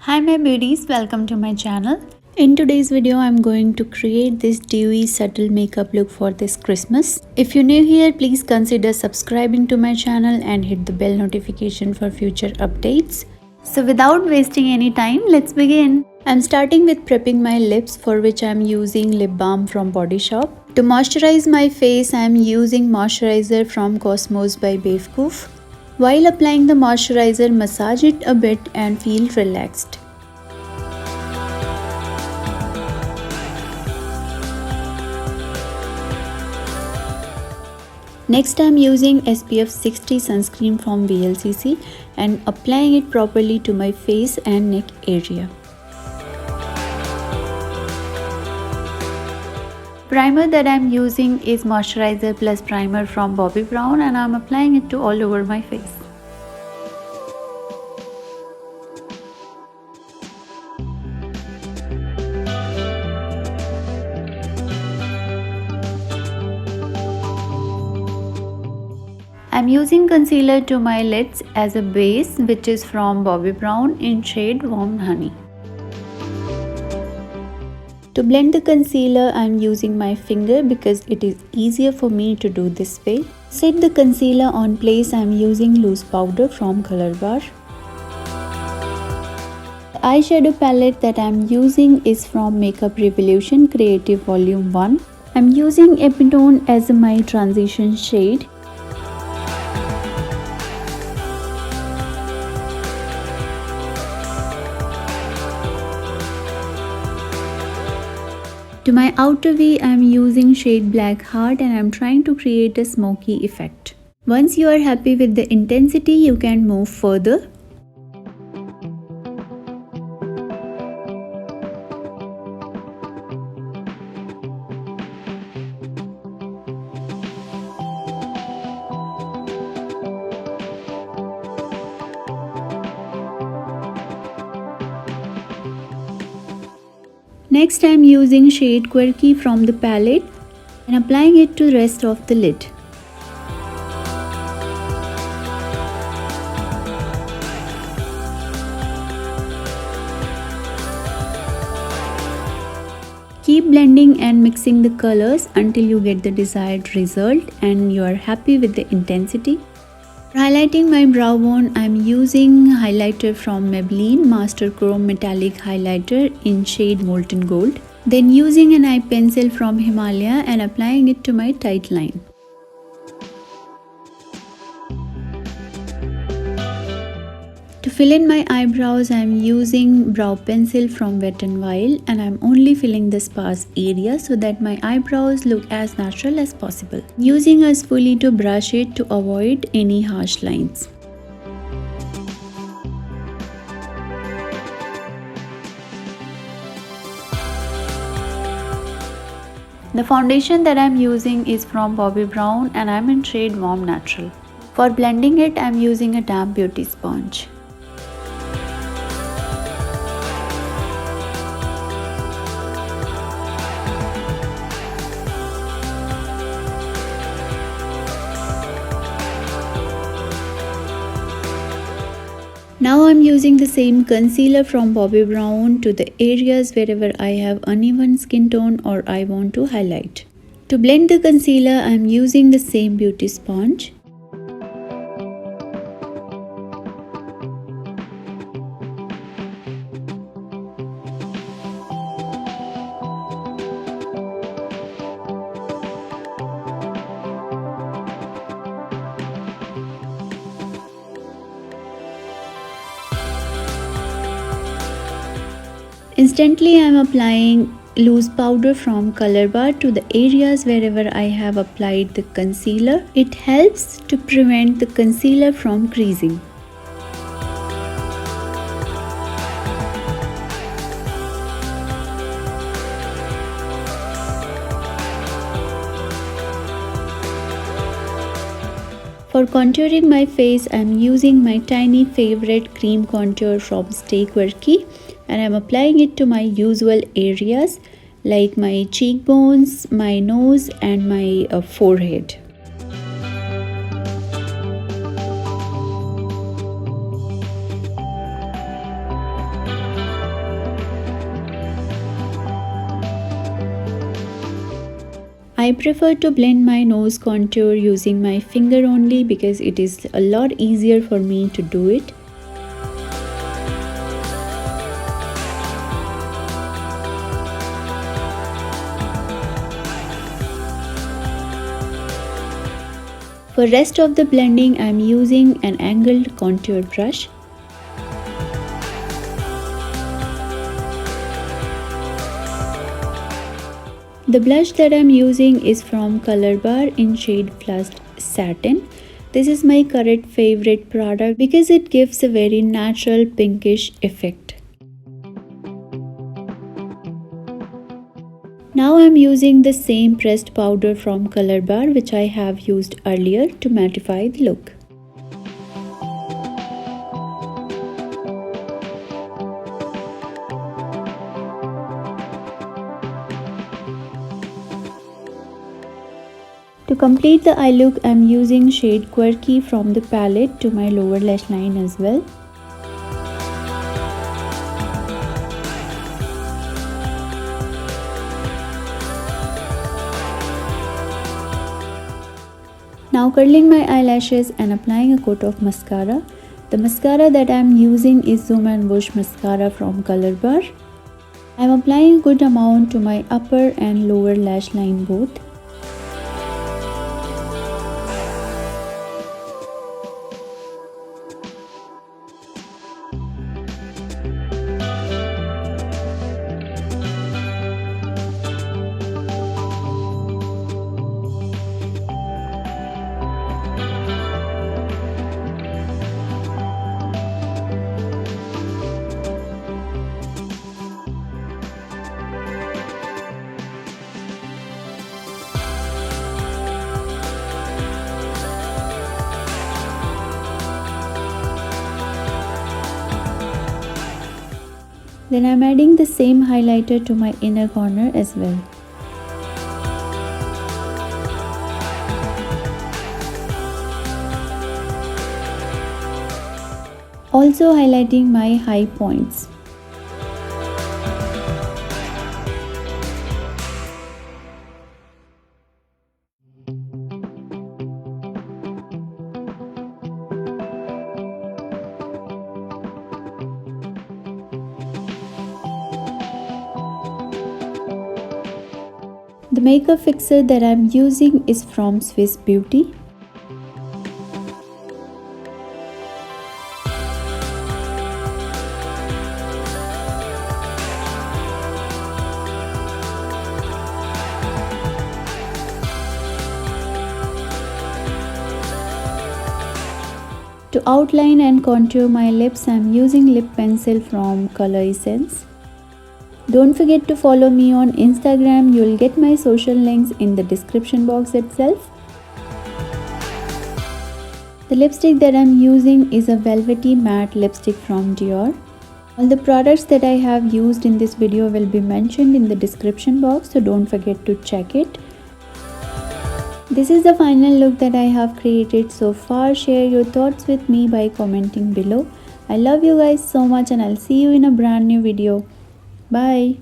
Hi my beauties, welcome to my channel. In today's video I'm going to create this dewy subtle makeup look for this Christmas. If you're new here, please consider subscribing to my channel and hit the bell notification for future updates. So without wasting any time, let's begin. I'm starting with prepping my lips, for which I'm using lip balm from Body Shop. To moisturize my face, I'm using moisturizer from Cosmos by Bewakoof. While applying the moisturizer, massage it a bit and feel relaxed. Next, I'm using SPF 60 sunscreen from VLCC and applying it properly to my face and neck area. Primer that I'm using is moisturizer plus primer from Bobbi Brown, and I'm applying it to all over my face. I'm using concealer to my lids as a base, which is from Bobbi Brown in shade Warm Honey. To blend the concealer, I'm using my finger because it is easier for me to do this way. Set the concealer on place. I'm using loose powder from COLORBAR. The eyeshadow palette that I'm using is from Makeup Revolution Creative Volume 1. I'm using Epitone as my transition shade. To my outer V, I am using shade Black Heart and I am trying to create a smoky effect. Once you are happy with the intensity, you can move further. Next, I am using shade Quirky from the palette and applying it to the rest of the lid. Keep blending and mixing the colors until you get the desired result and you are happy with the intensity. For highlighting my brow bone, I am using highlighter from Maybelline Master Chrome Metallic Highlighter in shade Molten Gold. Then using an eye pencil from Himalaya and applying it to my tight line. To fill in my eyebrows, I am using brow pencil from Wet n Wild and I am only filling the sparse area so that my eyebrows look as natural as possible. Using a spoolie to brush it to avoid any harsh lines. The foundation that I am using is from Bobbi Brown and I am in shade Warm Natural. For blending it, I am using a damp beauty sponge. Now I'm using the same concealer from Bobbi Brown to the areas wherever I have uneven skin tone or I want to highlight. To blend the concealer, I'm using the same beauty sponge. Instantly, I am applying loose powder from COLORBAR to the areas wherever I have applied the concealer. It helps to prevent the concealer from creasing. For contouring my face, I am using my tiny favorite cream contour from Stay Quirky and I am applying it to my usual areas like my cheekbones, my nose and my forehead. I prefer to blend my nose contour using my finger only because it is a lot easier for me to do it. For rest of the blending, I am using an angled contour brush. The blush that I am using is from COLORBAR in shade Flushed Satin. This is my current favorite product because it gives a very natural pinkish effect. Now I am using the same pressed powder from COLORBAR which I have used earlier to mattify the look. To complete the eye look, I am using shade Quirky from the palette to my lower lash line as well. Now curling my eyelashes and applying a coat of mascara. The mascara that I am using is Zoom and Woosh mascara from COLORBAR. I am applying a good amount to my upper and lower lash line both. Then I am adding the same highlighter to my inner corner as well. Also highlighting my high points. The makeup fixer that I am using is from Swiss Beauty. To outline and contour my lips, I am using lip pencil from Color Essence. Don't forget to follow me on Instagram. You'll get my social links in the description box itself. The lipstick that I'm using is a velvety matte lipstick from Dior. All the products that I have used in this video will be mentioned in the description box, so don't forget to check it. This is the final look that I have created so far. Share your thoughts with me by commenting below. I love you guys so much and I'll see you in a brand new video. Bye.